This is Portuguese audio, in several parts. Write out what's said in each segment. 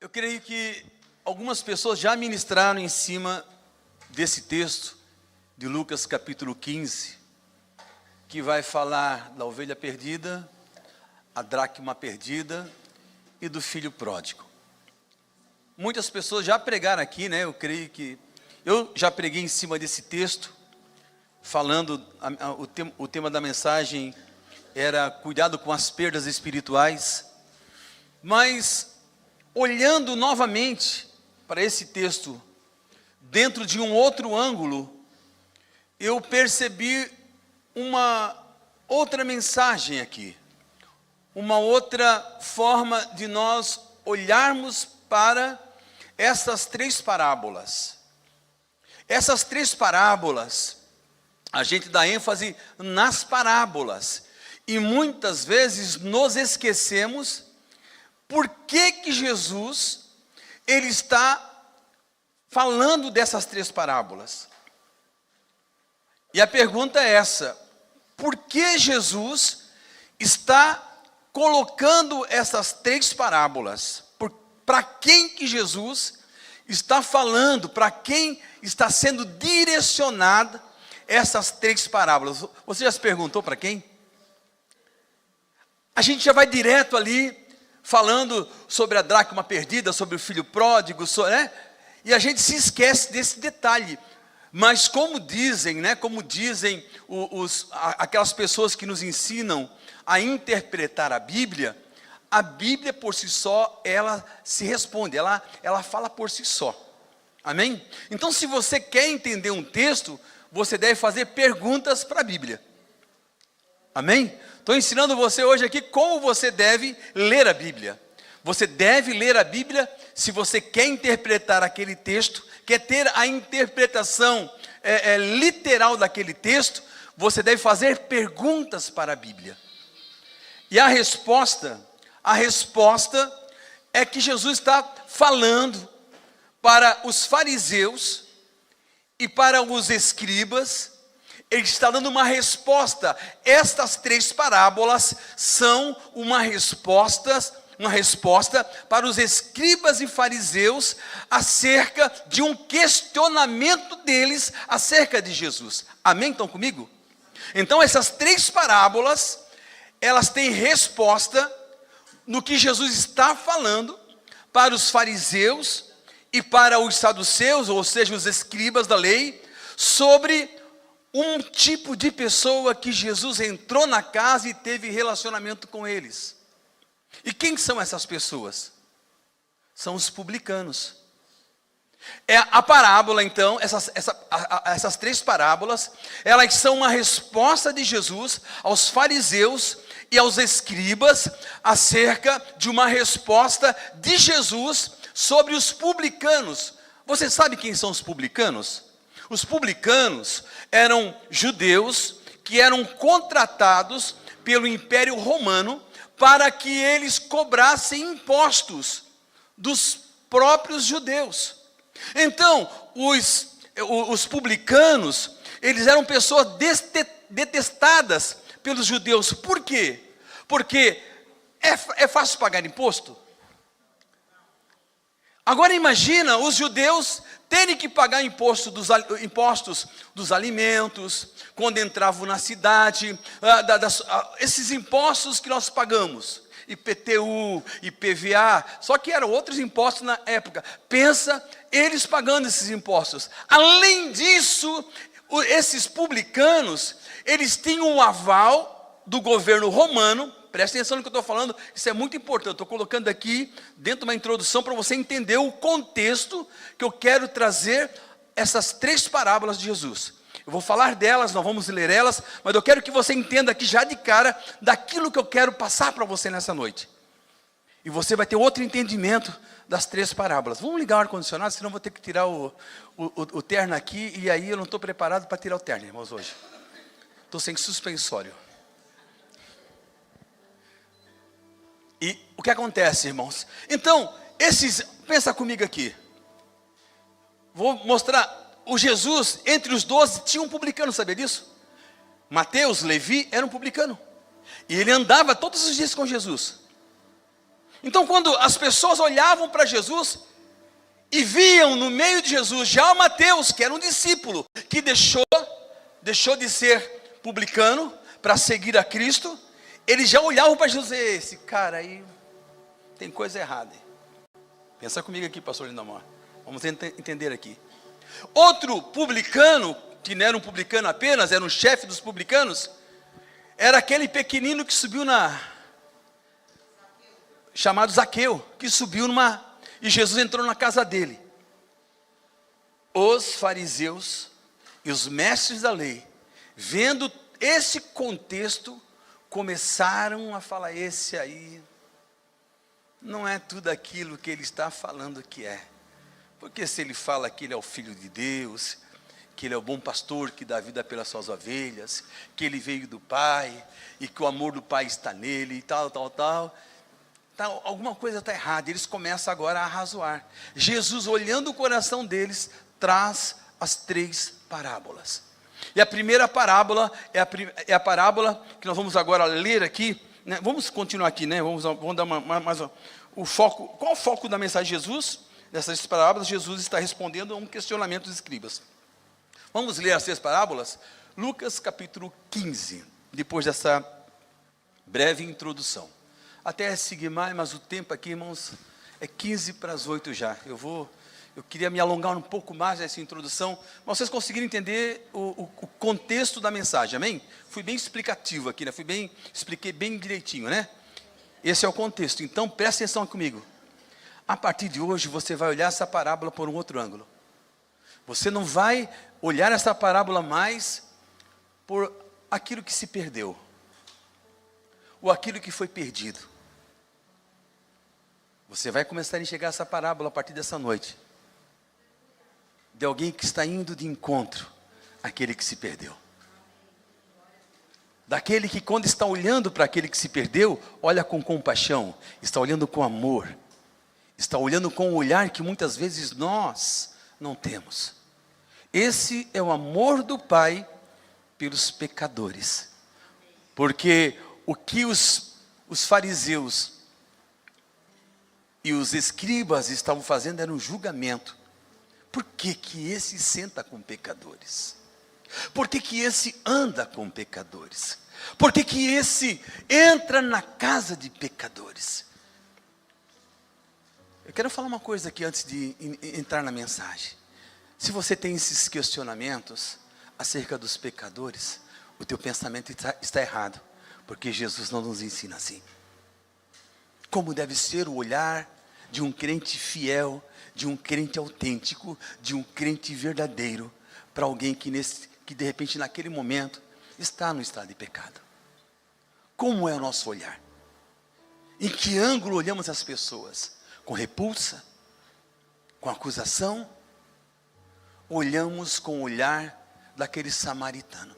Eu creio que algumas pessoas já ministraram em cima desse texto de Lucas capítulo 15, que vai falar da ovelha perdida, a dracma perdida e do filho pródigo. Muitas pessoas já pregaram aqui, né? Eu creio que eu já preguei em cima desse texto, falando, o tema da mensagem era cuidado com as perdas espirituais, mas olhando novamente para esse texto, dentro de um outro ângulo, eu percebi uma outra mensagem aqui, uma outra forma de nós olharmos para essas três parábolas. Essas três parábolas, a gente dá ênfase nas parábolas, e muitas vezes nos esquecemos por que Jesus ele está falando dessas três parábolas. E a pergunta é essa: por que Jesus está colocando essas três parábolas? Para quem que Jesus está falando? Para quem está sendo direcionada essas três parábolas? Você já se perguntou para quem? A gente já vai direto ali, falando sobre a dracma perdida, sobre o filho pródigo, né? E a gente se esquece desse detalhe. Mas como dizem, né? Como dizem aquelas pessoas que nos ensinam a interpretar a Bíblia por si só, ela se responde, ela fala por si só. Amém? Então, se você quer entender um texto, você deve fazer perguntas para a Bíblia. Amém? Estou ensinando você hoje aqui como você deve ler a Bíblia. Você deve ler a Bíblia se você quer interpretar aquele texto, quer ter a interpretação literal daquele texto, você deve fazer perguntas para a Bíblia. E a resposta é que Jesus está falando para os fariseus e para os escribas. Ele está dando uma resposta. Estas três parábolas são uma resposta para os escribas e fariseus acerca de um questionamento deles acerca de Jesus. Amém? Estão comigo? Então essas três parábolas, elas têm resposta no que Jesus está falando para os fariseus e para os saduceus, ou seja, os escribas da lei, sobre um tipo de pessoa que Jesus entrou na casa e teve relacionamento com eles. E quem são essas pessoas? São os publicanos. A parábola, então, essas três parábolas, elas são uma resposta de Jesus aos fariseus e aos escribas, acerca de uma resposta de Jesus sobre os publicanos. Você sabe quem são os publicanos? Os publicanos eram judeus que eram contratados pelo Império Romano para que eles cobrassem impostos dos próprios judeus. Então, os publicanos, eles eram pessoas detestadas pelos judeus. Por quê? Porque é fácil pagar imposto? Agora imagina os judeus terem que pagar impostos dos alimentos, quando entravam na cidade, esses impostos que nós pagamos, IPTU, IPVA, só que eram outros impostos na época. Pensa, eles pagando esses impostos. Além disso, esses publicanos, eles tinham um aval do governo romano. Presta atenção no que eu estou falando, isso é muito importante. Estou colocando aqui dentro de uma introdução para você entender o contexto que eu quero trazer essas três parábolas de Jesus. Eu vou falar delas, nós vamos ler elas, mas eu quero que você entenda aqui já de cara daquilo que eu quero passar para você nessa noite. E você vai ter outro entendimento das três parábolas. Vamos ligar o ar-condicionado, senão eu vou ter que tirar o terno aqui, e aí eu não estou preparado para tirar o terno, irmãos, hoje. Estou sem suspensório. E o que acontece, irmãos? Então, pensa comigo aqui. Vou mostrar, o Jesus, entre os 12, tinha um publicano, sabia disso? Mateus, Levi, era um publicano. E ele andava todos os dias com Jesus. Então, quando as pessoas olhavam para Jesus e viam no meio de Jesus já o Mateus, que era um discípulo, que deixou de ser publicano para seguir a Cristo, eles já olhavam para Jesus e esse cara aí tem coisa errada. Pensa comigo aqui, pastor Lindamar. Vamos entender aqui. Outro publicano, que não era um publicano apenas, era um chefe dos publicanos, era aquele pequenino que subiu chamado Zaqueu, que subiu e Jesus entrou na casa dele. Os fariseus e os mestres da lei, vendo esse contexto, começaram a falar, esse aí não é tudo aquilo que ele está falando que é. Porque se ele fala que ele é o Filho de Deus, que ele é o bom pastor que dá vida pelas suas ovelhas, que ele veio do Pai, e que o amor do Pai está nele, e tal, alguma coisa está errada. Eles começam agora a arrazoar. Jesus, olhando o coração deles, traz as 3 parábolas. E a primeira parábola é a parábola que nós vamos agora ler aqui, né? Vamos continuar aqui, né? Vamos dar mais o foco. Qual o foco da mensagem de Jesus? Nessas parábolas, Jesus está respondendo a um questionamento dos escribas. Vamos ler as 3 parábolas? Lucas capítulo 15, depois dessa breve introdução. Até seguir mais, mas o tempo aqui, irmãos, é 15 para as 8 já. Eu queria me alongar um pouco mais nessa introdução, mas vocês conseguiram entender o contexto da mensagem, amém? Fui bem explicativo aqui, né? Expliquei bem direitinho, né? Esse é o contexto, então presta atenção comigo. A partir de hoje, você vai olhar essa parábola por um outro ângulo. Você não vai olhar essa parábola mais por aquilo que se perdeu, ou aquilo que foi perdido. Você vai começar a enxergar essa parábola a partir dessa noite, de alguém que está indo de encontro àquele que se perdeu. Daquele que, quando está olhando para aquele que se perdeu, olha com compaixão, está olhando com amor, está olhando com um olhar que muitas vezes nós não temos. Esse é o amor do Pai pelos pecadores. Porque o que os fariseus e os escribas estavam fazendo era um julgamento. Por que que esse senta com pecadores? Por que que esse anda com pecadores? Por que que esse entra na casa de pecadores? Eu quero falar uma coisa aqui antes de entrar na mensagem. Se você tem esses questionamentos acerca dos pecadores, o teu pensamento está errado, porque Jesus não nos ensina assim. Como deve ser o olhar de um crente fiel, de um crente autêntico, de um crente verdadeiro, para alguém que de repente naquele momento está no estado de pecado. Como é o nosso olhar? Em que ângulo olhamos as pessoas? Com repulsa? Com acusação? Olhamos com o olhar daquele samaritano,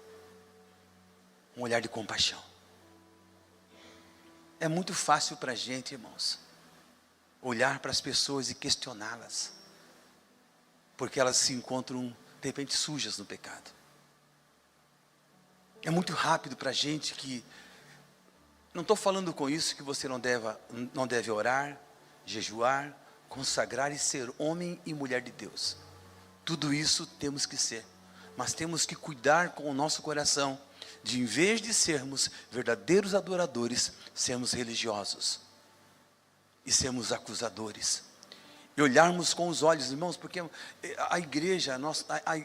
um olhar de compaixão. É muito fácil para a gente, irmãos, olhar para as pessoas e questioná-las, porque elas se encontram, de repente, sujas no pecado. É muito rápido para a gente que, não estou falando com isso que você não deve orar, jejuar, consagrar e ser homem e mulher de Deus. Tudo isso temos que ser, mas temos que cuidar com o nosso coração, de em vez de sermos verdadeiros adoradores, sermos religiosos e sermos acusadores, e olharmos com os olhos, irmãos, porque a igreja,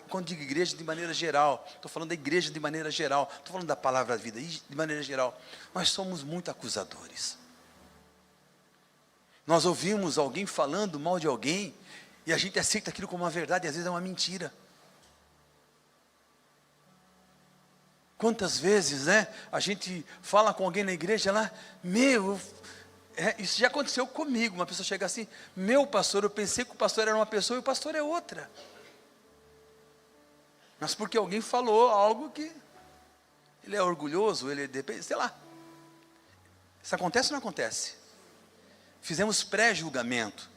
quando digo igreja de maneira geral, estou falando da igreja de maneira geral, estou falando da palavra da vida de maneira geral, nós somos muito acusadores. Nós ouvimos alguém falando mal de alguém, e a gente aceita aquilo como uma verdade, e às vezes é uma mentira. Quantas vezes, né, a gente fala com alguém na igreja lá, isso já aconteceu comigo, uma pessoa chega assim, meu pastor, eu pensei que o pastor era uma pessoa e o pastor é outra. Mas porque alguém falou algo que, ele é orgulhoso, ele é, sei lá. Isso acontece ou não acontece? Fizemos pré-julgamento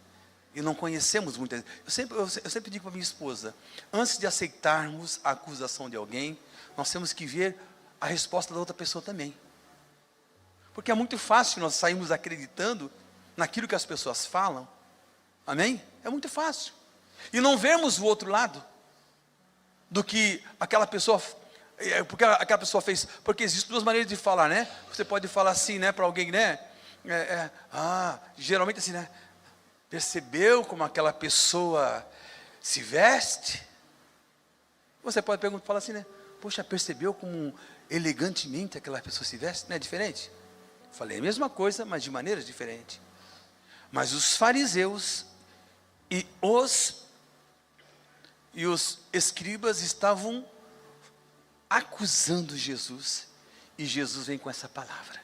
e não conhecemos muitas. Eu sempre digo para minha esposa, antes de aceitarmos a acusação de alguém, nós temos que ver a resposta da outra pessoa também. Porque é muito fácil nós sairmos acreditando naquilo que as pessoas falam, amém? É muito fácil. E não vermos o outro lado do que aquela pessoa, porque aquela pessoa fez. Porque existem duas maneiras de falar, né? Você pode falar assim, né, para alguém, né? Geralmente assim, né? Percebeu como aquela pessoa se veste? Você pode perguntar, falar assim, né? Poxa, percebeu como elegantemente aquela pessoa se veste? Não é diferente? Falei a mesma coisa, mas de maneira diferente. Mas os fariseus e os escribas estavam acusando Jesus. E Jesus vem com essa palavra.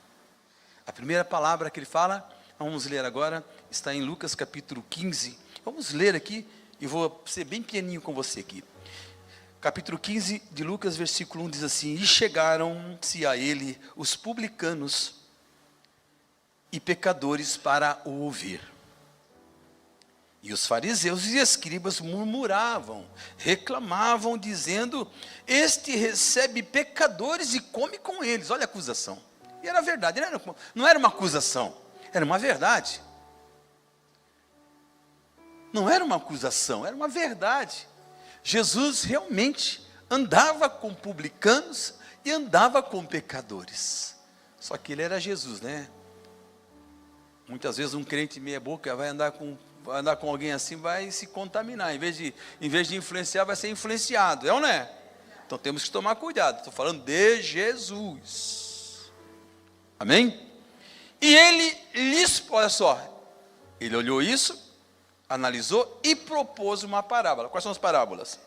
A primeira palavra que ele fala, vamos ler agora, está em Lucas capítulo 15. Vamos ler aqui, e vou ser bem pequenininho com você aqui. Capítulo 15 de Lucas, versículo 1 diz assim: E chegaram-se a ele os publicanos e pecadores para o ouvir. E os fariseus e escribas murmuravam, reclamavam, dizendo: Este recebe pecadores e come com eles. Olha a acusação. E era verdade, não era uma acusação, era uma verdade. Não era uma acusação, era uma verdade. Jesus realmente andava com publicanos e andava com pecadores. Só que ele era Jesus, né? Muitas vezes um crente meia boca vai andar com alguém assim, vai se contaminar. Em vez de influenciar, vai ser influenciado. É ou não é? Então temos que tomar cuidado. Estou falando de Jesus. Amém? E ele lhes, olha só, ele olhou isso, analisou e propôs uma parábola. Quais são as parábolas?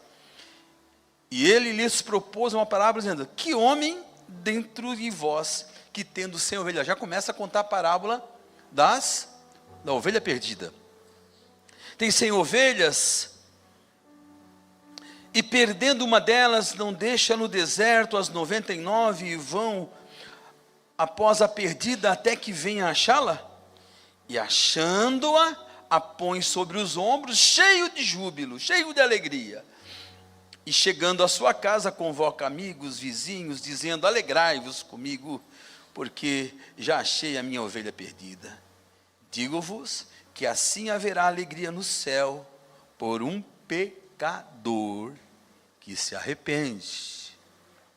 E ele lhes propôs uma parábola dizendo: Que homem dentro de vós que tendo 100 ovelhas? Já começa a contar a parábola da ovelha perdida. Tem 100 ovelhas e perdendo uma delas não deixa no deserto as 99 e vão após a perdida até que venha achá-la? E achando-a, a põe sobre os ombros, cheio de júbilo, cheio de alegria. E chegando à sua casa, convoca amigos, vizinhos, dizendo: Alegrai-vos comigo, porque já achei a minha ovelha perdida. Digo-vos que assim haverá alegria no céu por um pecador que se arrepende.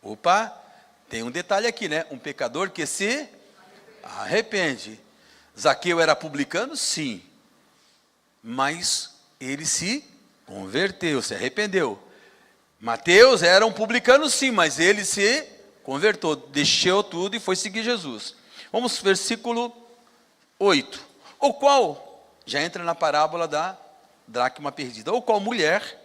Opa, tem um detalhe aqui, né? Um pecador que se arrepende. Zaqueu era publicano? Sim. Mas ele se converteu, se arrependeu. Mateus era um publicano, sim, mas ele se converteu, deixou tudo e foi seguir Jesus. Vamos, versículo 8. O qual, já entra na parábola da dracma perdida. Ou qual mulher,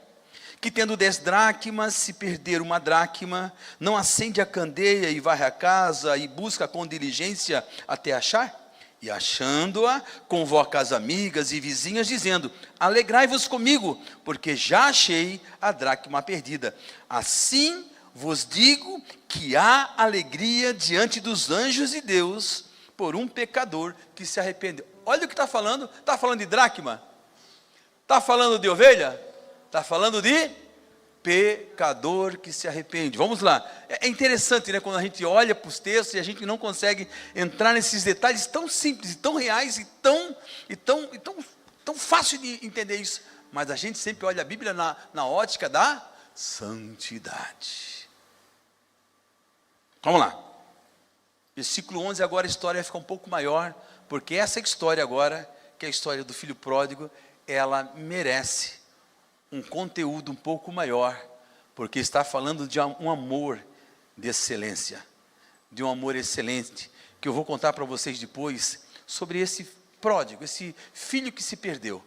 que tendo 10 dracmas, se perder uma dracma, não acende a candeia e varre a casa e busca com diligência até achar? E achando-a, convoca as amigas e vizinhas, dizendo: Alegrai-vos comigo, porque já achei a dracma perdida. Assim vos digo que há alegria diante dos anjos de Deus por um pecador que se arrependeu. Olha o que está falando. Está falando de dracma? Está falando de ovelha? Está falando de pecador que se arrepende. Vamos lá. É interessante, né, quando a gente olha para os textos e a gente não consegue entrar nesses detalhes tão simples, e tão reais, e tão fácil de entender isso. Mas a gente sempre olha a Bíblia na ótica da santidade. Vamos lá. Versículo 11, agora a história fica um pouco maior, porque essa história agora, que é a história do filho pródigo, ela merece um conteúdo um pouco maior, porque está falando de um amor de excelência, de um amor excelente, que eu vou contar para vocês depois, sobre esse pródigo, esse filho que se perdeu.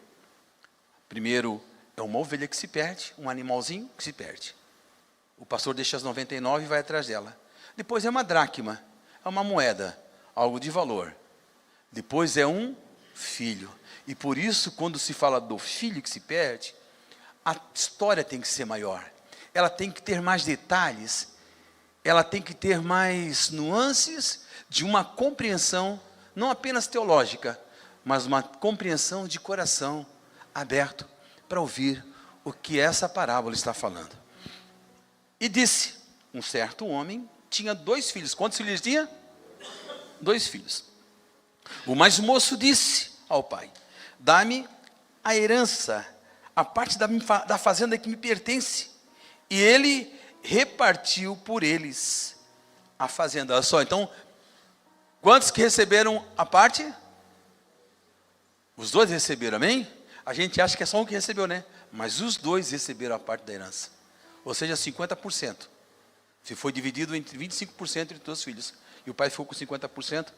Primeiro, é uma ovelha que se perde, um animalzinho que se perde. O pastor deixa as 99 e vai atrás dela. Depois é uma dracma, é uma moeda, algo de valor. Depois é um filho. E por isso, quando se fala do filho que se perde, a história tem que ser maior, ela tem que ter mais detalhes, ela tem que ter mais nuances de uma compreensão, não apenas teológica, mas uma compreensão de coração aberto para ouvir o que essa parábola está falando. E disse: um certo homem tinha 2 filhos. Quantos filhos tinha? 2 filhos. O mais moço disse ao pai: dá-me a herança, a parte da fazenda que me pertence. E ele repartiu por eles a fazenda. Olha só, então, quantos que receberam a parte? Os dois receberam, amém? A gente acha que é só um que recebeu, né? Mas os dois receberam a parte da herança. Ou seja, 50%. Se foi dividido entre 25% entre todos os filhos. E o pai ficou com 50%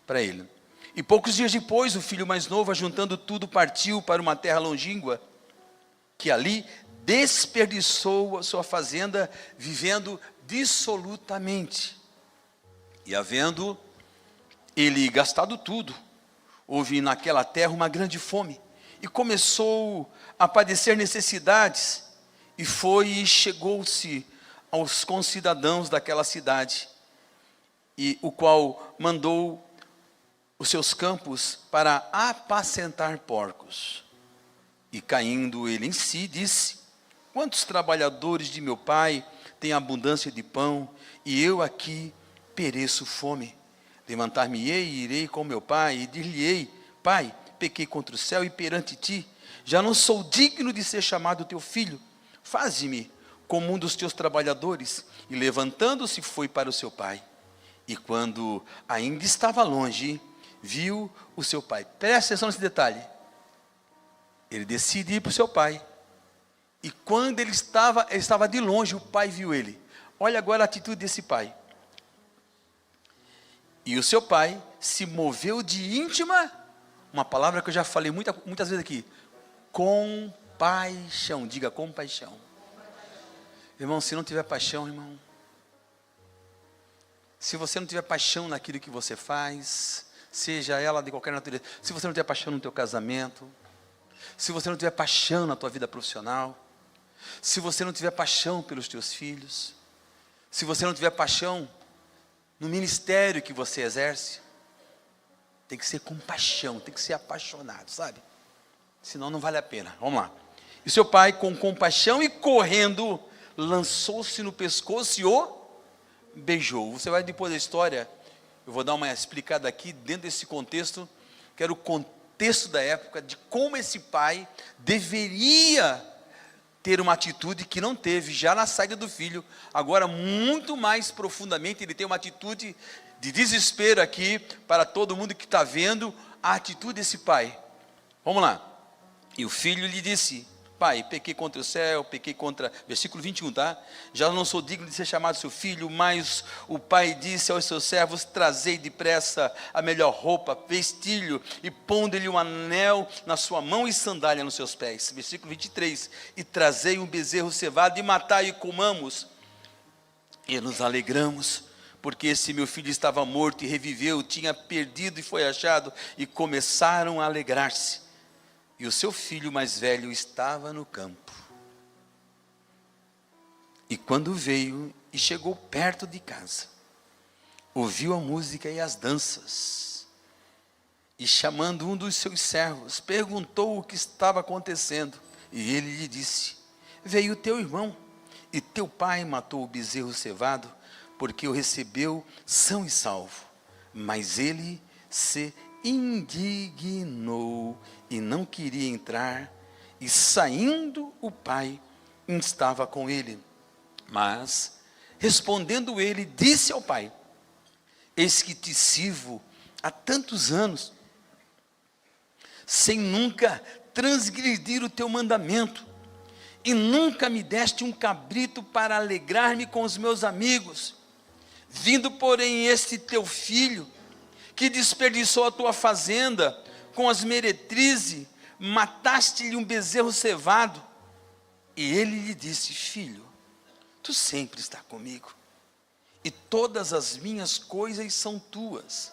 para ele. E poucos dias depois, o filho mais novo, ajuntando tudo, partiu para uma terra longínqua, que ali desperdiçou a sua fazenda, vivendo dissolutamente. E havendo ele gastado tudo, houve naquela terra uma grande fome, e começou a padecer necessidades, e foi e chegou-se aos concidadãos daquela cidade, e o qual mandou os seus campos para apacentar porcos. E caindo ele em si, disse: quantos trabalhadores de meu pai têm abundância de pão, e eu aqui pereço fome? Levantar-me-ei e irei com meu pai, e dir-lhe-ei: pai, pequei contra o céu e perante ti, já não sou digno de ser chamado teu filho, faze-me como um dos teus trabalhadores. E levantando-se foi para o seu pai. E quando ainda estava longe, viu o seu pai. Presta atenção nesse detalhe. Ele decide ir para o seu pai. E quando ele estava de longe, o pai viu ele. Olha agora a atitude desse pai. E o seu pai se moveu de íntima, uma palavra que eu já falei muitas vezes aqui, compaixão. Diga compaixão. Irmão, se não tiver paixão, irmão, se você não tiver paixão naquilo que você faz, seja ela de qualquer natureza, se você não tiver paixão no teu casamento, se você não tiver paixão na tua vida profissional, se você não tiver paixão pelos teus filhos, se você não tiver paixão no ministério que você exerce, tem que ser com paixão, tem que ser apaixonado, sabe? Senão não vale a pena. Vamos lá. E seu pai, com compaixão e correndo, lançou-se no pescoço e o beijou. Você vai depois da história, eu vou dar uma explicada aqui, dentro desse contexto, que era o contexto da época, de como esse pai deveria ter uma atitude que não teve já na saída do filho. Agora, muito mais profundamente, ele tem uma atitude de desespero aqui, para todo mundo que está vendo a atitude desse pai. Vamos lá. E o filho lhe disse: pai, pequei contra o céu, pequei contra... Versículo 21, tá? Já não sou digno de ser chamado seu filho, mas o pai disse aos seus servos: trazei depressa a melhor roupa, vestilho, e pondo-lhe um anel na sua mão e sandália nos seus pés. Versículo 23, e trazei um bezerro cevado, e matai e comamos, e nos alegramos, porque esse meu filho estava morto e reviveu, tinha perdido e foi achado, e começaram a alegrar-se. E o seu filho mais velho estava no campo. E quando veio e chegou perto de casa, ouviu a música e as danças. E chamando um dos seus servos, perguntou o que estava acontecendo. E ele lhe disse: veio teu irmão, e teu pai matou o bezerro cevado, porque o recebeu são e salvo. Mas ele se indignou e não queria entrar, e saindo o pai estava com ele. Mas respondendo ele, disse ao pai: eis que te sirvo há tantos anos, sem nunca transgredir o teu mandamento, e nunca me deste um cabrito para alegrar-me com os meus amigos. Vindo porém este teu filho, que desperdiçou a tua fazenda com as meretrizes, mataste-lhe um bezerro cevado. E ele lhe disse: filho, tu sempre está comigo, e todas as minhas coisas são tuas.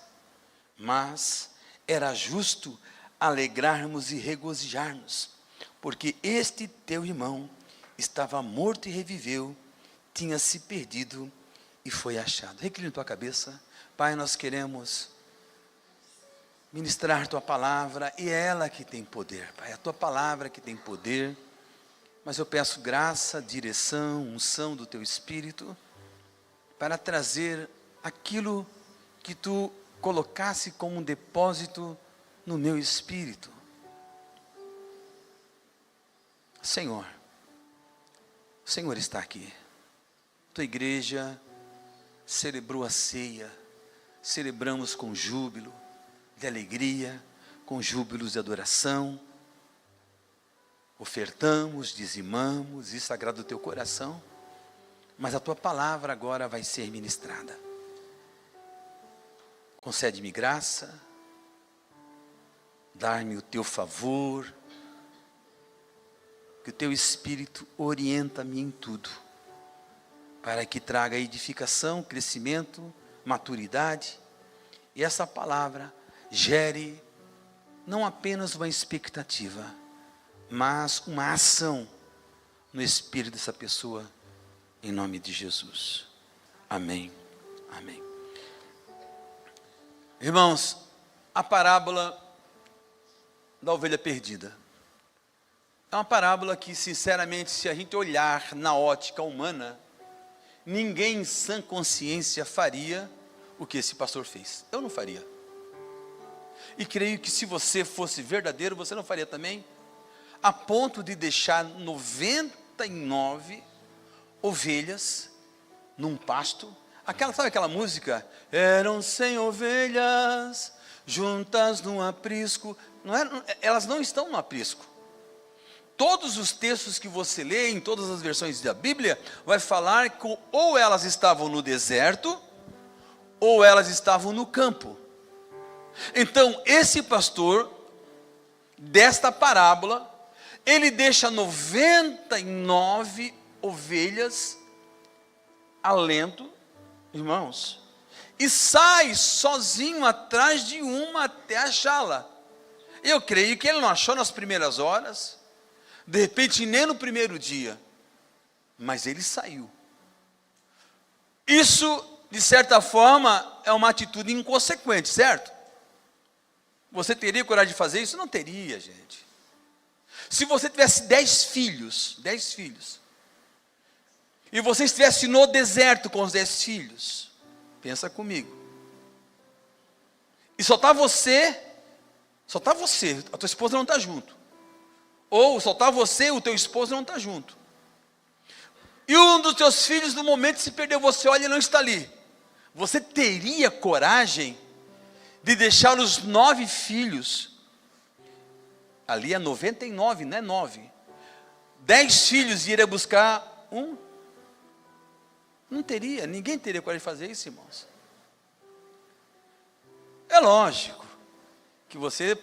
Mas era justo alegrarmos e regozijarmos, porque este teu irmão estava morto e reviveu, tinha se perdido e foi achado. Recline tua cabeça. Pai, nós queremos ministrar tua palavra, e é ela que tem poder, Pai, é a tua palavra que tem poder. Mas eu peço graça, direção, unção do teu Espírito, para trazer aquilo que tu colocasse como um depósito no meu espírito. Senhor, o Senhor está aqui. Tua igreja celebrou a ceia, celebramos com júbilo de alegria, com júbilos de adoração, ofertamos, dizimamos, isso agrada o teu coração, mas a tua palavra agora vai ser ministrada. Concede-me graça, dá-me o teu favor, que o teu Espírito orienta-me em tudo, para que traga edificação, crescimento, maturidade, e essa palavra gere não apenas uma expectativa, mas uma ação no espírito dessa pessoa, em nome de Jesus. Amém. Amém. Irmãos, a parábola da ovelha perdida é uma parábola que, sinceramente, se a gente olhar na ótica humana, ninguém em sã consciência faria o que esse pastor fez. Eu não faria. E creio que se você fosse verdadeiro, você não faria também, a ponto de deixar 99 ovelhas num pasto. Sabe aquela música? Eram 100 ovelhas juntas num aprisco. Elas não estão no aprisco. Todos os textos que você lê, em todas as versões da Bíblia, vai falar que ou elas estavam no deserto, ou elas estavam no campo. Então, esse pastor, desta parábola, ele deixa 99 ovelhas alento, irmãos, e sai sozinho atrás de uma até achá-la. Eu creio que ele não achou nas primeiras horas, de repente nem no primeiro dia, mas ele saiu. Isso, de certa forma, é uma atitude inconsequente, certo? Você teria coragem de fazer isso? Não teria, gente. Se você tivesse 10 filhos, e você estivesse no deserto com os 10 filhos, pensa comigo, e só está você, a tua esposa não está junto, ou só está você, o teu esposo não está junto, e um dos teus filhos no momento se perdeu, você olha e não está ali, você teria coragem de deixar os 9 filhos, ali é 99, não é 9, 10 filhos e iria buscar um? Não teria, ninguém teria coragem de fazer isso, irmãos. É lógico, que você,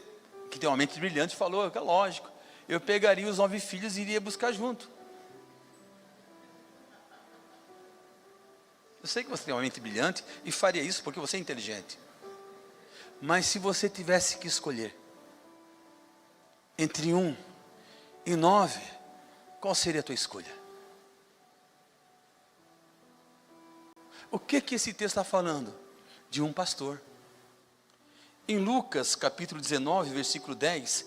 que tem uma mente brilhante, falou, é lógico, eu pegaria os 9 filhos e iria buscar junto. Eu sei que você tem uma mente brilhante e faria isso porque você é inteligente. Mas se você tivesse que escolher entre 1 e 9, qual seria a tua escolha? O que esse texto está falando? De um pastor. Em Lucas capítulo 19, versículo 10,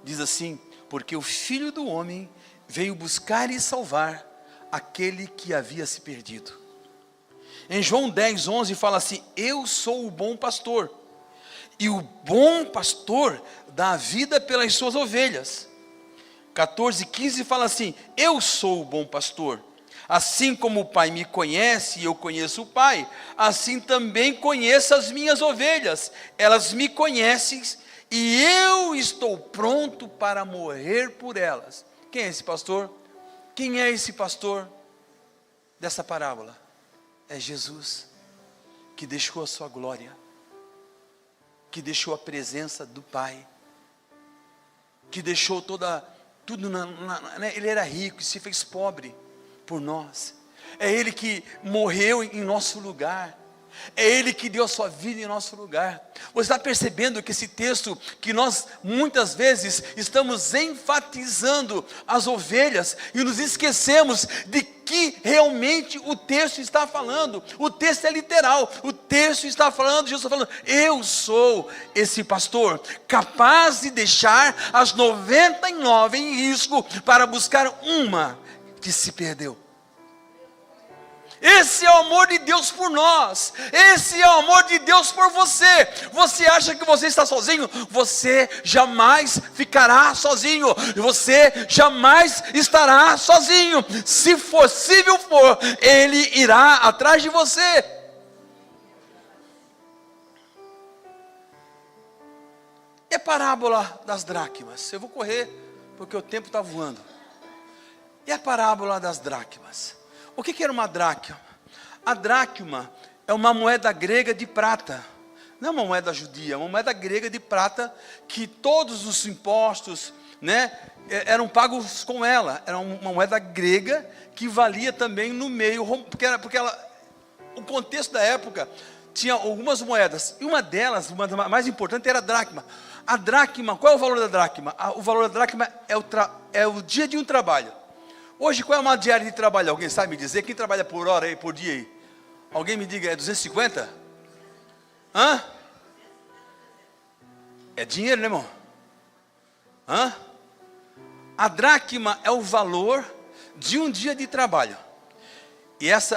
diz assim: porque o Filho do Homem veio buscar e salvar aquele que havia se perdido. Em João 10, 11 fala assim: eu sou o bom pastor, e o bom pastor dá a vida pelas suas ovelhas. 14, 15 fala assim: eu sou o bom pastor, assim como o Pai me conhece e eu conheço o Pai, assim também conheço as minhas ovelhas, elas me conhecem e eu estou pronto para morrer por elas. Quem é esse pastor? Quem é esse pastor dessa parábola? É Jesus, que deixou a sua glória, que deixou a presença do Pai, que deixou tudo, ele era rico e se fez pobre por nós, é Ele que morreu em nosso lugar, é Ele que deu a sua vida em nosso lugar. Você está percebendo que esse texto, que nós muitas vezes estamos enfatizando as ovelhas, e nos esquecemos de que realmente o texto está falando. O texto é literal, o texto está falando, Jesus está falando: eu sou esse pastor, capaz de deixar as 99 em risco, para buscar uma que se perdeu. Esse é o amor de Deus por nós. Esse é o amor de Deus por você. Você acha que você está sozinho? Você jamais ficará sozinho. Você jamais estará sozinho. Se possível for, Ele irá atrás de você. E a parábola das dracmas? Eu vou correr porque o tempo está voando. E a parábola das dracmas? O que era uma dracma? A dracma é uma moeda grega de prata. Não é uma moeda judia, é uma moeda grega de prata que todos os impostos, né, eram pagos com ela. Era uma moeda grega que valia também no meio, o contexto da época tinha algumas moedas. E uma delas, uma das mais importantes, era a dracma. A dracma, qual é o valor da dracma? O valor da dracma é o dia de um trabalho. Hoje, qual é uma diária de trabalho? Alguém sabe me dizer? Quem trabalha por hora aí, por dia aí? Alguém me diga, é 250? Hã? É dinheiro, né, irmão? Hã? A dracma é o valor de um dia de trabalho.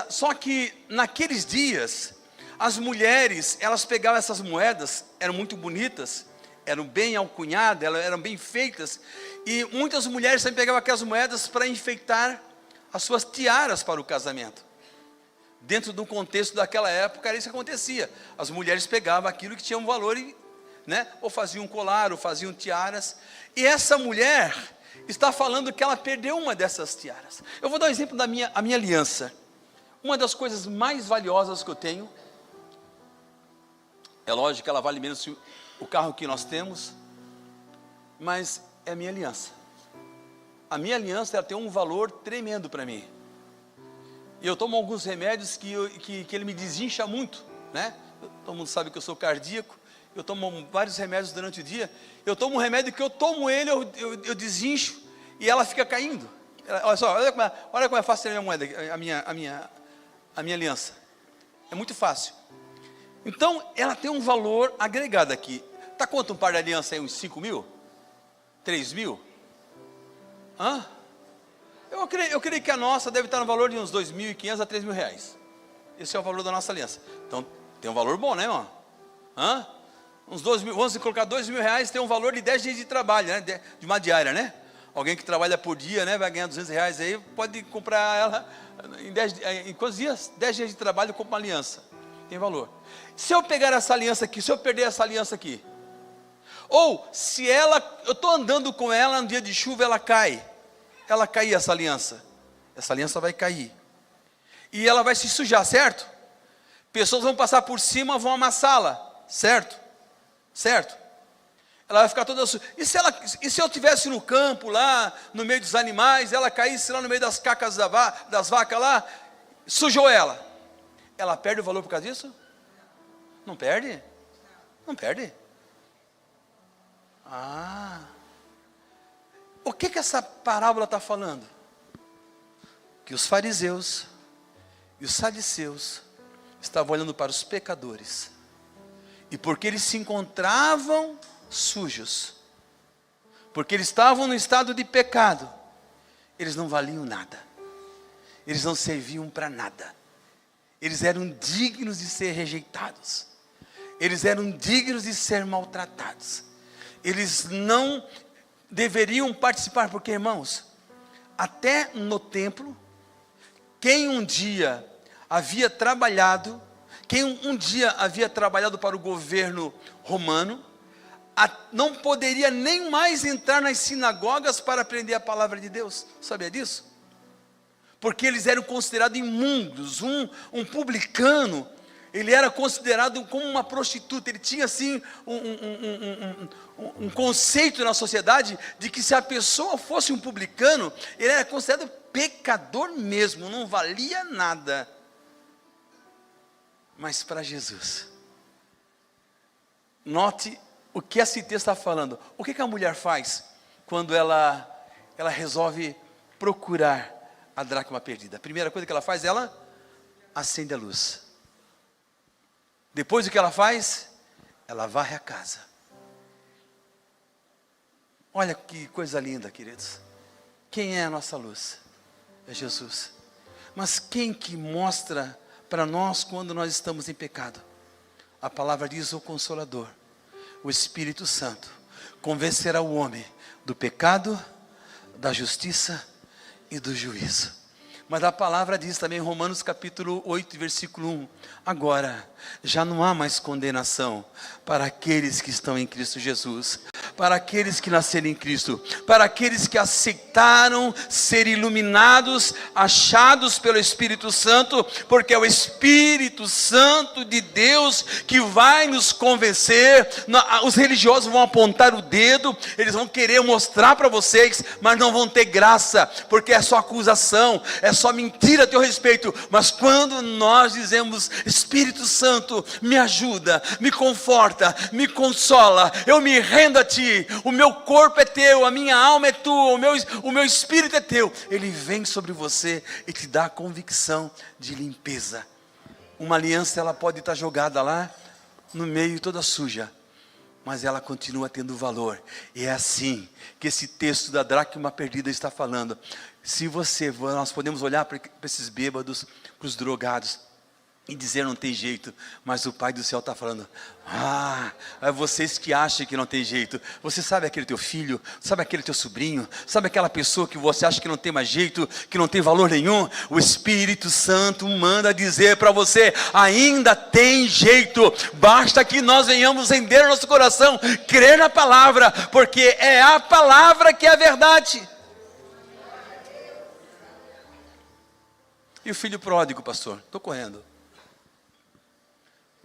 Só que naqueles dias, as mulheres, elas pegavam essas moedas, eram muito bonitas, eram bem alcunhadas, elas eram bem feitas, e muitas mulheres também pegavam aquelas moedas para enfeitar as suas tiaras para o casamento. Dentro do contexto daquela época, era isso que acontecia. As mulheres pegavam aquilo que tinha um valor, né, ou faziam um colar, ou faziam tiaras. E essa mulher está falando que ela perdeu uma dessas tiaras. Eu vou dar um exemplo da minha aliança. Uma das coisas mais valiosas que eu tenho, é lógico que ela vale menos que o carro que nós temos, mas é a minha aliança. A minha aliança, ela tem um valor tremendo para mim. E eu tomo alguns remédios que ele me desincha muito, né? Todo mundo sabe que eu sou cardíaco. Eu tomo vários remédios durante o dia. Eu tomo um remédio que eu tomo ele, eu desincho e ela fica caindo. Olha só, olha como é fácil ter a minha moeda, a minha aliança. É muito fácil. Então, ela tem um valor agregado aqui. Está quanto um par de aliança aí? Uns 5 mil? 3 mil? Hã? Eu creio que a nossa deve estar no valor de uns 2.500 a 3.000 reais. Esse é o valor da nossa aliança. Então, tem um valor bom, né, irmão? Hã? Uns 2 mil, vamos colocar 2.000 reais, tem um valor de 10 dias de trabalho, né? De uma diária, né? Alguém que trabalha por dia, né? Vai ganhar 200 reais aí, pode comprar ela em quantos dias? 10 dias de trabalho, compra uma aliança. Tem valor. Se eu pegar essa aliança aqui, se eu perder essa aliança aqui, ou se eu estou andando com ela no dia de chuva, ela cair essa aliança vai cair, e ela vai se sujar, certo? Pessoas vão passar por cima, vão amassá-la, certo? Ela vai ficar toda suja. E se eu estivesse no campo lá, no meio dos animais, ela caísse lá no meio das cacas das vacas lá, sujou ela perde o valor por causa disso? Não perde? Não perde? O que essa parábola está falando? Que os fariseus e os saduceus estavam olhando para os pecadores, e porque eles se encontravam sujos, porque eles estavam no estado de pecado, eles não valiam nada, eles não serviam para nada, eles eram dignos de ser rejeitados, eles eram dignos de ser maltratados, eles não deveriam participar, porque, irmãos, até no templo, quem um dia havia trabalhado para o governo romano, não poderia nem mais entrar nas sinagogas para aprender a palavra de Deus. Sabia disso? Porque eles eram considerados imundos. Um publicano, ele era considerado como uma prostituta. Ele tinha assim um conceito na sociedade de que se a pessoa fosse um publicano, ele era considerado pecador mesmo, não valia nada. Mas para Jesus, note o que esse texto está falando. O que a mulher faz quando ela resolve procurar a dracma perdida? A primeira coisa que ela faz, ela acende a luz. Depois o que ela faz? Ela varre a casa. Olha que coisa linda, queridos. Quem é a nossa luz? É Jesus. Mas quem que mostra para nós quando nós estamos em pecado? A palavra diz: o Consolador, o Espírito Santo, convencerá o homem do pecado, da justiça e do juízo. Mas a palavra diz também em Romanos capítulo 8, versículo 1: agora já não há mais condenação para aqueles que estão em Cristo Jesus, para aqueles que nasceram em Cristo, para aqueles que aceitaram ser iluminados, achados pelo Espírito Santo, porque é o Espírito Santo de Deus que vai nos convencer. Os religiosos vão apontar o dedo, eles vão querer mostrar para vocês, mas não vão ter graça, porque é só acusação, é só mentira a teu respeito. Mas quando nós dizemos: Espírito Santo, me ajuda, me conforta, me consola, eu me rendo a ti, o meu corpo é teu, a minha alma é tua, o meu espírito é teu, ele vem sobre você e te dá a convicção de limpeza. Uma aliança, ela pode estar jogada lá no meio toda suja, mas ela continua tendo valor. E é assim que esse texto da dracma perdida está falando. Nós podemos olhar para esses bêbados, para os drogados, e dizer: não tem jeito, mas o Pai do céu está falando: é vocês que acham que não tem jeito. Você sabe aquele teu filho, sabe aquele teu sobrinho, sabe aquela pessoa que você acha que não tem mais jeito, que não tem valor nenhum? O Espírito Santo manda dizer para você: ainda tem jeito, basta que nós venhamos render o nosso coração, crer na palavra, porque é a palavra que é a verdade. E o filho pródigo, pastor? Estou correndo.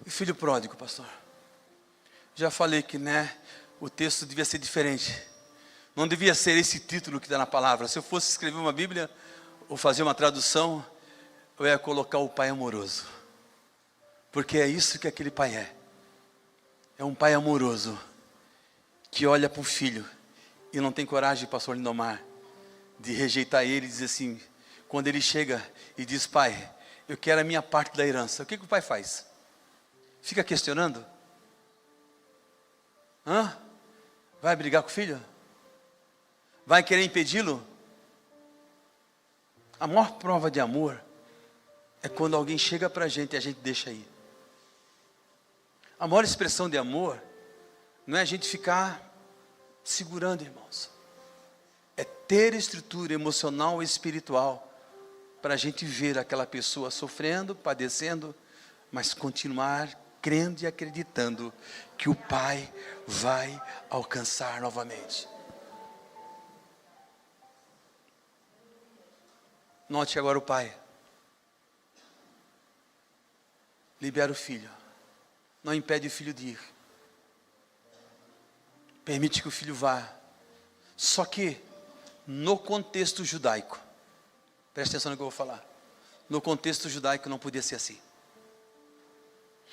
E o filho pródigo, pastor? Já falei que, o texto devia ser diferente. Não devia ser esse título que está na palavra. Se eu fosse escrever uma Bíblia, ou fazer uma tradução, eu ia colocar o pai amoroso. Porque é isso que aquele pai é. É um pai amoroso, que olha para o filho, e não tem coragem, pastor Lindomar, de rejeitar ele e dizer assim, quando ele chega e diz: pai, eu quero a minha parte da herança. O que o pai faz? Fica questionando? Vai brigar com o filho? Vai querer impedi-lo? A maior prova de amor é quando alguém chega para a gente e a gente deixa ir. A maior expressão de amor não é a gente ficar segurando, irmãos. É ter estrutura emocional e espiritual para a gente ver aquela pessoa sofrendo, padecendo, mas continuar crendo e acreditando que o Pai vai alcançar novamente. Note agora o pai. Libera o filho. Não impede o filho de ir. Permite que o filho vá. Só que, no contexto judaico, preste atenção no que eu vou falar. No contexto judaico não podia ser assim.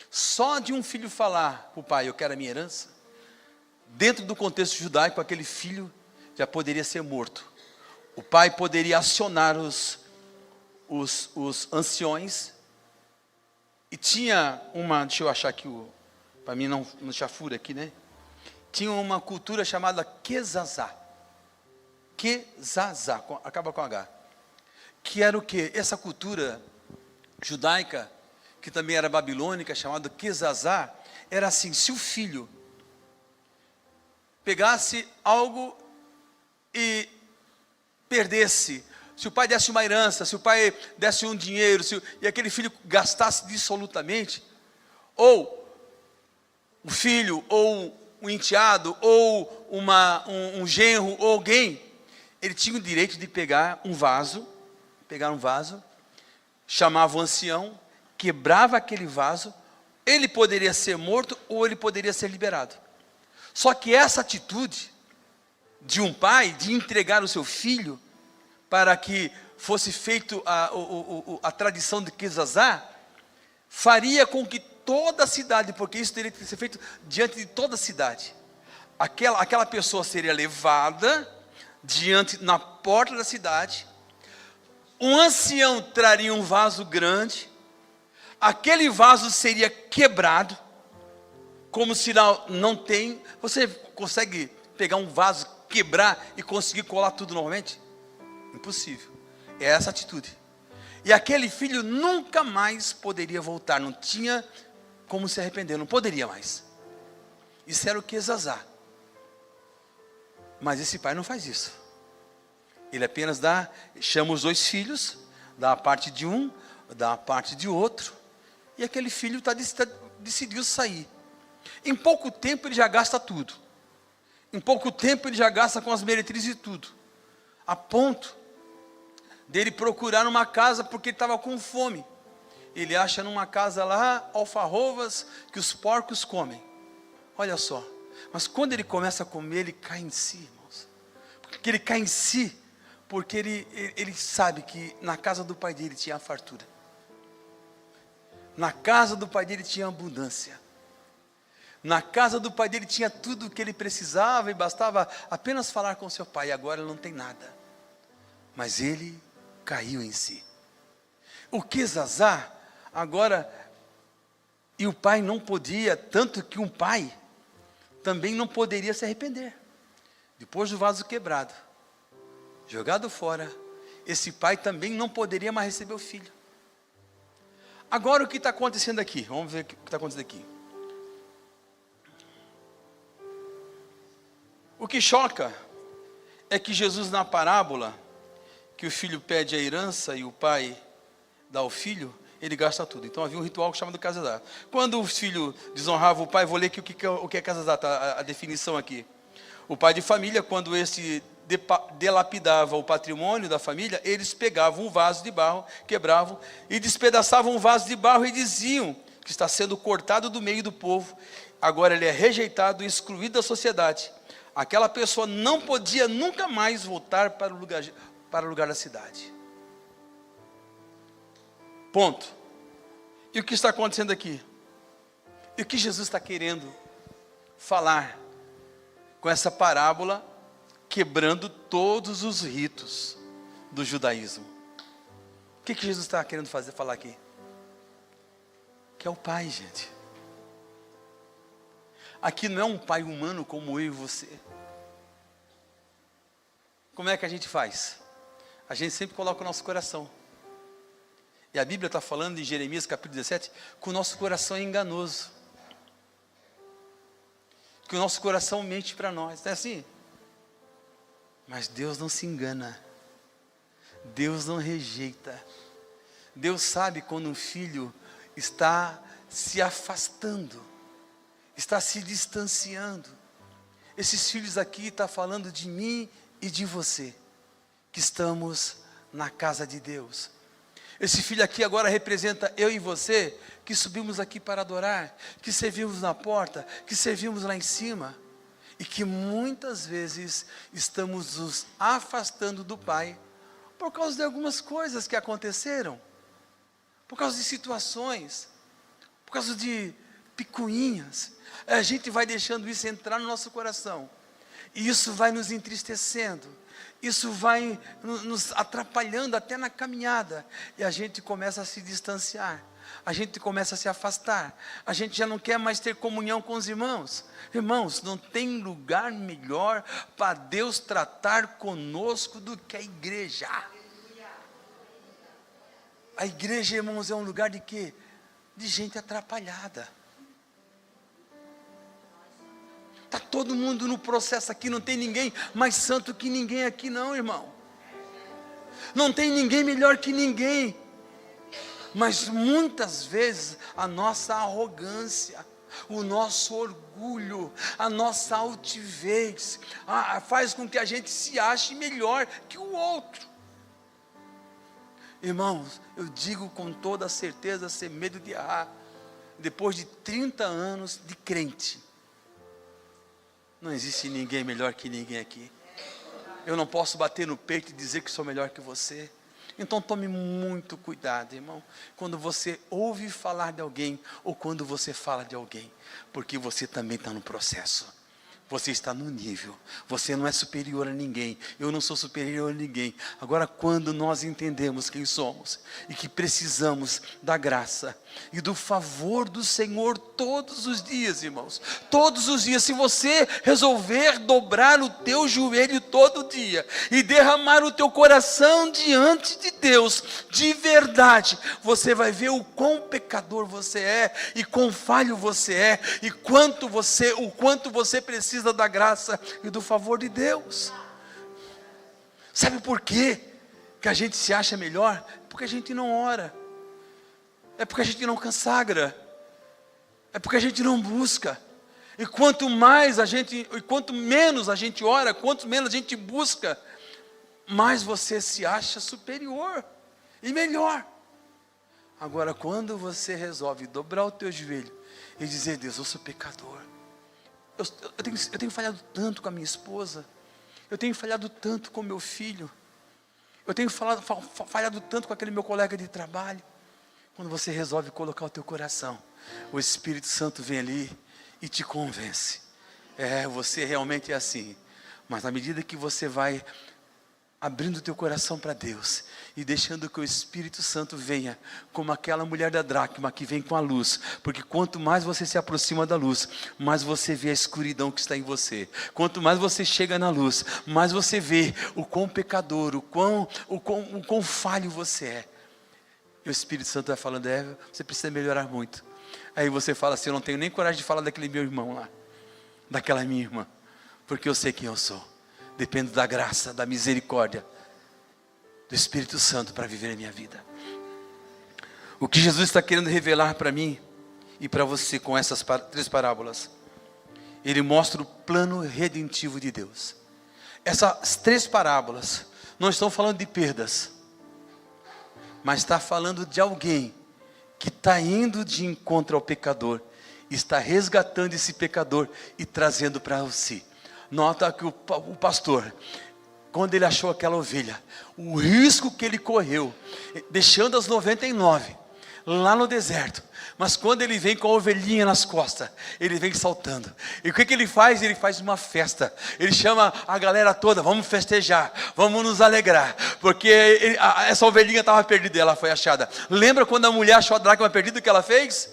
Só de um filho falar para o pai: eu quero a minha herança, dentro do contexto judaico, aquele filho já poderia ser morto. O pai poderia acionar os anciões. E tinha uma, deixa eu achar aqui, para mim não chafura aqui, tinha uma cultura chamada Kezazá. Kezazá, acaba com H. Que era o quê? Essa cultura judaica, que também era babilônica, chamada Kezazá, era assim: se o filho pegasse algo e perdesse, se o pai desse uma herança, se o pai desse um dinheiro, e aquele filho gastasse dissolutamente, ou o filho, ou um enteado, ou um genro, ou alguém, ele tinha o direito de pegar um vaso, chamava o ancião, quebrava aquele vaso, ele poderia ser morto ou ele poderia ser liberado. Só que essa atitude de um pai, de entregar o seu filho, para que fosse feito a tradição de Kezazá, faria com que toda a cidade, porque isso teria que ser feito diante de toda a cidade, aquela pessoa seria levada na porta da cidade, um ancião traria um vaso grande, aquele vaso seria quebrado, como se não tem. Você consegue pegar um vaso, quebrar e conseguir colar tudo novamente? Impossível. É essa atitude. E aquele filho nunca mais poderia voltar, não tinha como se arrepender, não poderia mais. Isso era o Quesazá. Mas esse pai não faz isso. Ele apenas chama os 2 filhos, dá a parte de um, dá a parte de outro, e aquele filho decidiu sair. Em pouco tempo ele já gasta tudo. Em pouco tempo ele já gasta com as meretrizes e tudo. A ponto dele procurar uma casa porque ele estava com fome. Ele acha numa casa lá alfarrobas que os porcos comem. Olha só. Mas quando ele começa a comer, ele cai em si, irmãos. Porque ele cai em si, porque ele sabe que na casa do pai dele tinha fartura. Na casa do pai dele tinha abundância. Na casa do pai dele tinha tudo o que ele precisava e bastava apenas falar com seu pai. E agora ele não tem nada. Mas ele caiu em si. O Quesazá, agora, e o pai não podia, tanto que um pai também não poderia se arrepender. Depois do vaso quebrado, jogado fora, esse pai também não poderia mais receber o filho. Agora o que está acontecendo aqui? Vamos ver o que está acontecendo aqui. O que choca é que Jesus, na parábola, que o filho pede a herança e o pai dá ao filho, ele gasta tudo. Então havia um ritual chamado Casazá. Quando o filho desonrava o pai, vou ler aqui o que é Casazá, tá, a definição aqui. O pai de família, quando esse delapidava o patrimônio da família, eles pegavam um vaso de barro, quebravam e despedaçavam um vaso de barro e diziam que está sendo cortado do meio do povo, agora ele é rejeitado e excluído da sociedade. Aquela pessoa não podia nunca mais voltar para o lugar da cidade. Ponto. E o que está acontecendo aqui? E o que Jesus está querendo falar com essa parábola, quebrando todos os ritos do judaísmo? O que Jesus está querendo falar aqui? Que é o pai, gente. Aqui não é um pai humano como eu e você. Como é que a gente faz? A gente sempre coloca o nosso coração. E a Bíblia está falando em Jeremias capítulo 17, que o nosso coração é enganoso. Que o nosso coração mente para nós, não é assim? Mas Deus não se engana. Deus não rejeita. Deus sabe quando um filho está se afastando, está se distanciando. Esses filhos aqui estão falando de mim e de você, que estamos na casa de Deus. Esse filho aqui agora representa eu e você, que subimos aqui para adorar, que servimos na porta, que servimos lá em cima, e que muitas vezes estamos nos afastando do Pai, por causa de algumas coisas que aconteceram, por causa de situações, por causa de picuinhas. A gente vai deixando isso entrar no nosso coração, e isso vai nos entristecendo, isso vai nos atrapalhando até na caminhada, e a gente começa a se distanciar, a gente começa a se afastar, a gente já não quer mais ter comunhão com os irmãos. Irmãos, não tem lugar melhor para Deus tratar conosco do que a igreja. A igreja, irmãos, é um lugar de quê? De gente atrapalhada. Está todo mundo no processo aqui, não tem ninguém mais santo que ninguém aqui não, irmão. Não tem ninguém melhor que ninguém. Mas muitas vezes a nossa arrogância, o nosso orgulho, a nossa altivez, faz com que a gente se ache melhor que o outro. Irmãos, eu digo com toda certeza, sem medo de errar, depois de 30 anos de crente, não existe ninguém melhor que ninguém aqui. Eu não posso bater no peito e dizer que sou melhor que você. Então tome muito cuidado, irmão, quando você ouve falar de alguém, ou quando você fala de alguém, porque você também está no processo. Você está no nível. Você não é superior a ninguém. Eu não sou superior a ninguém. Agora, quando nós entendemos quem somos e que precisamos da graça e do favor do Senhor todos os dias, irmãos. Todos os dias. Se você resolver dobrar o teu joelho todo dia e derramar o teu coração diante de Deus, de verdade, você vai ver o quão pecador você é e quão falho você é e o quanto você precisa da graça e do favor de Deus. Sabe por quê que a gente se acha melhor? Porque a gente não ora, é porque a gente não consagra, é porque a gente não busca. E quanto menos a gente ora, quanto menos a gente busca, mais você se acha superior e melhor. Agora, quando você resolve dobrar o teu joelho e dizer: Deus, eu sou pecador, eu tenho falhado tanto com a minha esposa, eu tenho falhado tanto com meu filho, eu tenho falhado tanto com aquele meu colega de trabalho. Quando você resolve colocar o teu coração, o Espírito Santo vem ali e te convence. Você realmente é assim. Mas à medida que você vai abrindo o teu coração para Deus e deixando que o Espírito Santo venha, como aquela mulher da dracma que vem com a luz, porque quanto mais você se aproxima da luz, mais você vê a escuridão que está em você. Quanto mais você chega na luz, mais você vê o quão pecador, o quão falho você é. E o Espírito Santo vai falando: você precisa melhorar muito. Aí você fala assim: eu não tenho nem coragem de falar daquele meu irmão lá, daquela minha irmã, porque eu sei quem eu sou. Dependo da graça, da misericórdia do Espírito Santo para viver a minha vida. O que Jesus está querendo revelar para mim e para você com essas 3 parábolas, Ele mostra o plano redentivo de Deus. Essas 3 parábolas não estão falando de perdas, mas está falando de alguém que está indo de encontro ao pecador, está resgatando esse pecador e trazendo para si. Nota que o pastor, quando ele achou aquela ovelha, o risco que ele correu, deixando as 99 lá no deserto, mas quando ele vem com a ovelhinha nas costas, ele vem saltando. E o que ele faz? Ele faz uma festa. Ele chama a galera toda: vamos festejar, vamos nos alegrar, porque essa ovelhinha estava perdida e ela foi achada. Lembra quando a mulher achou a dracma perdida, o que ela fez?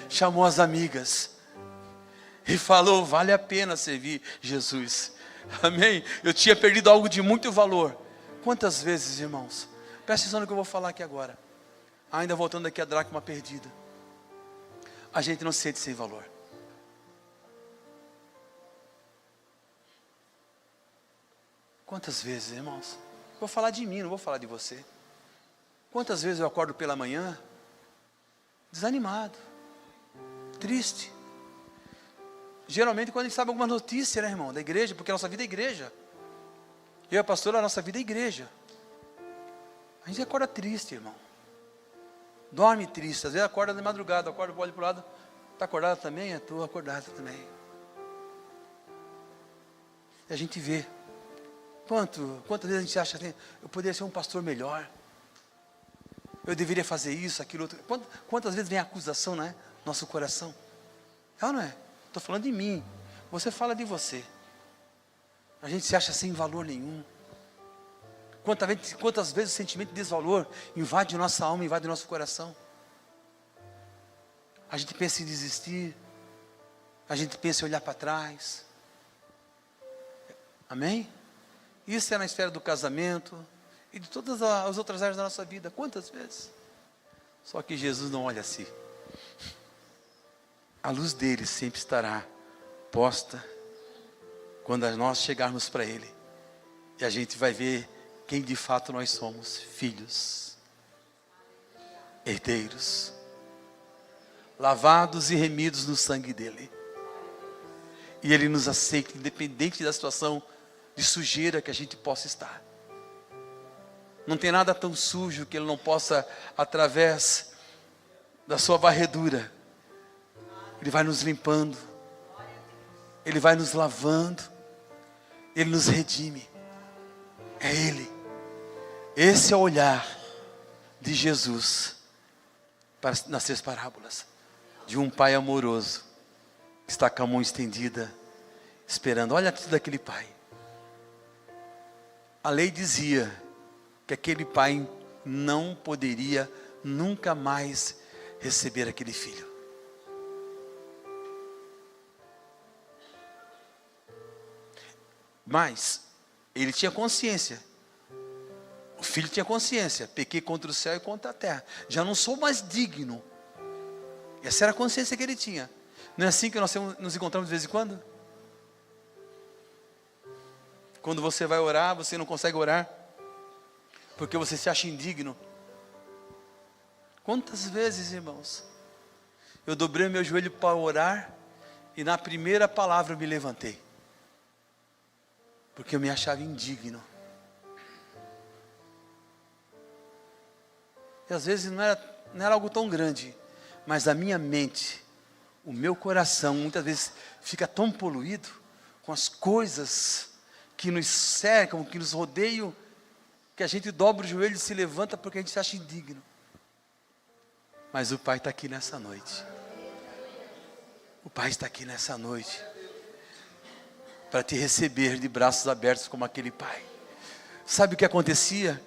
Chamou as amigas e falou: vale a pena servir Jesus. Amém? Eu tinha perdido algo de muito valor. Quantas vezes, irmãos, presta atenção no que eu vou falar aqui agora, ainda voltando aqui à dracma perdida, a gente não se sente sem valor. Quantas vezes, irmãos, vou falar de mim, não vou falar de você. Quantas vezes eu acordo pela manhã desanimado, triste. Geralmente quando a gente sabe alguma notícia, né, irmão, da igreja, porque a nossa vida é igreja. Eu e a pastora, a nossa vida é igreja. A gente acorda triste, irmão. Dorme triste, às vezes acorda de madrugada, acorda, olha para o lado, está acordado também? Estou acordado também. E a gente vê, quantas vezes a gente acha assim: eu poderia ser um pastor melhor, eu deveria fazer isso, aquilo, outro. Quantas vezes vem a acusação, né, no nosso coração? É ou não é? Estou falando de mim, você fala de você. A gente se acha sem valor nenhum. Quantas vezes o sentimento de desvalor invade nossa alma, invade nosso coração. A gente pensa em desistir, a gente pensa em olhar para trás. Amém? Isso é na esfera do casamento e de todas as outras áreas da nossa vida. Quantas vezes? Só que Jesus não olha assim. A luz dele sempre estará posta quando nós chegarmos para ele. E a gente vai ver quem de fato nós somos: filhos, herdeiros, lavados e remidos no sangue dele. E ele nos aceita, independente da situação de sujeira que a gente possa estar. Não tem nada tão sujo que ele não possa, através da sua varredura, ele vai nos limpando, ele vai nos lavando, ele nos redime. É ele. Esse é o olhar de Jesus nas 3 parábolas, de um pai amoroso está com a mão estendida, esperando. Olha a atitude daquele pai. A lei dizia que aquele pai não poderia nunca mais receber aquele filho. Mas ele tinha consciência. O filho tinha consciência. Pequei contra o céu e contra a terra. Já não sou mais digno. Essa era a consciência que ele tinha. Não é assim que nós nos encontramos de vez em quando? Quando você vai orar, você não consegue orar, porque você se acha indigno. Quantas vezes, irmãos, eu dobrei meu joelho para orar, e na primeira palavra eu me levantei, porque eu me achava indigno. E às vezes não era algo tão grande, mas a minha mente, o meu coração, muitas vezes fica tão poluído com as coisas que nos cercam, que nos rodeiam, que a gente dobra o joelho e se levanta porque a gente se acha indigno. Mas o Pai está aqui nessa noite. O Pai está aqui nessa noite para te receber de braços abertos como aquele pai. Sabe o que acontecia?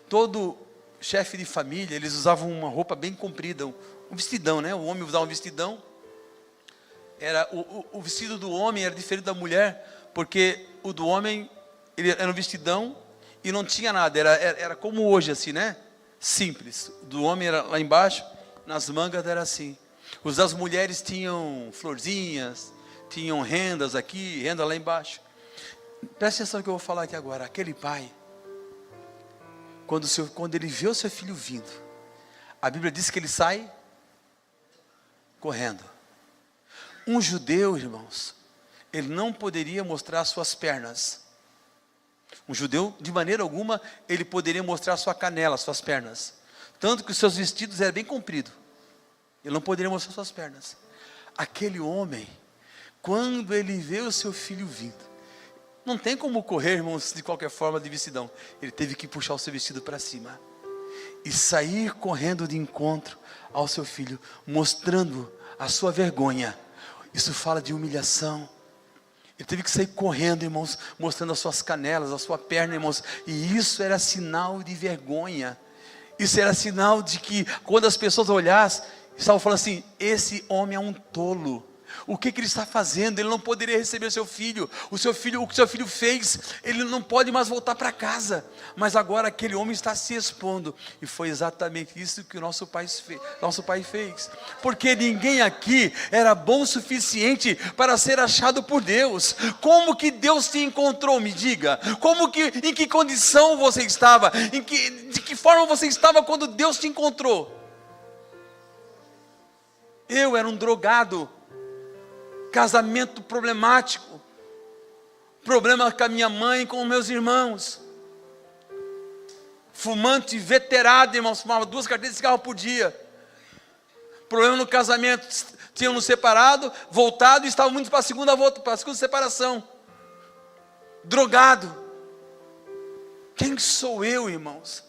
Todo chefe de família, eles usavam uma roupa bem comprida, um vestidão, né? O homem usava um vestidão. O vestido do homem era diferente da mulher, porque o do homem ele era um vestidão e não tinha nada, era como hoje assim, né? Simples. O do homem era lá embaixo, nas mangas era assim. Os das mulheres tinham florzinhas, tinham rendas aqui, renda lá embaixo. Presta atenção no que eu vou falar aqui agora. Aquele pai, quando ele vê o seu filho vindo, a Bíblia diz que ele sai correndo. Um judeu, irmãos, ele não poderia mostrar suas pernas. Um judeu, de maneira alguma, ele poderia mostrar sua canela, suas pernas. Tanto que os seus vestidos eram bem compridos. Ele não poderia mostrar suas pernas. Aquele homem, quando ele vê o seu filho vindo, não tem como correr, irmãos, de qualquer forma de vestidão. Ele teve que puxar o seu vestido para cima e sair correndo de encontro ao seu filho, mostrando a sua vergonha. Isso fala de humilhação. Ele teve que sair correndo, irmãos, mostrando as suas canelas, a sua perna, irmãos. E isso era sinal de vergonha. Isso era sinal de que quando as pessoas olhassem, estavam falando assim: esse homem é um tolo. O que ele está fazendo? Ele não poderia receber o que seu filho fez, ele não pode mais voltar para casa. Mas agora aquele homem está se expondo. E foi exatamente isso que o nosso pai fez. Porque ninguém aqui era bom o suficiente para ser achado por Deus. Como que Deus te encontrou? Me diga. Em que condição você estava? De que forma você estava quando Deus te encontrou? Eu era um drogado. Casamento problemático, problema com a minha mãe, com os meus irmãos, fumante veterado, irmãos, fumava 2 carteiras de cigarro por dia, problema no casamento, tinham nos separado, voltado e estavam muito para a segunda separação, drogado. Quem sou eu, irmãos?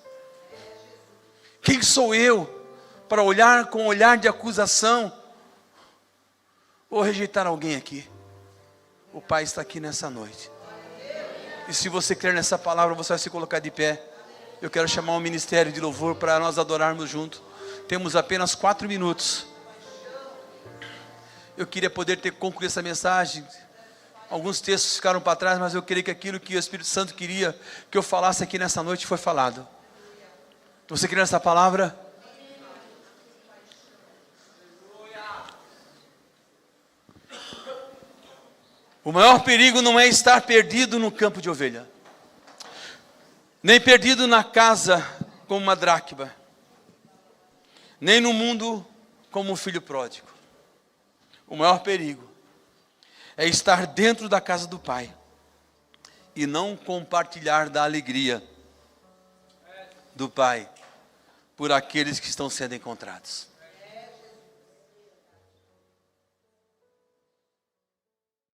Quem sou eu para olhar com um olhar de acusação ou rejeitar alguém aqui? O Pai está aqui nessa noite. E se você crer nessa palavra, você vai se colocar de pé. Eu quero chamar o ministério de louvor para nós adorarmos juntos. Temos apenas 4 minutos. Eu queria poder concluir essa mensagem. Alguns textos ficaram para trás, mas eu queria que aquilo que o Espírito Santo queria que eu falasse aqui nessa noite foi falado. Você crê nessa palavra? O maior perigo não é estar perdido no campo de ovelha, nem perdido na casa como uma dracma, nem no mundo como um filho pródigo. O maior perigo é estar dentro da casa do Pai e não compartilhar da alegria do Pai por aqueles que estão sendo encontrados.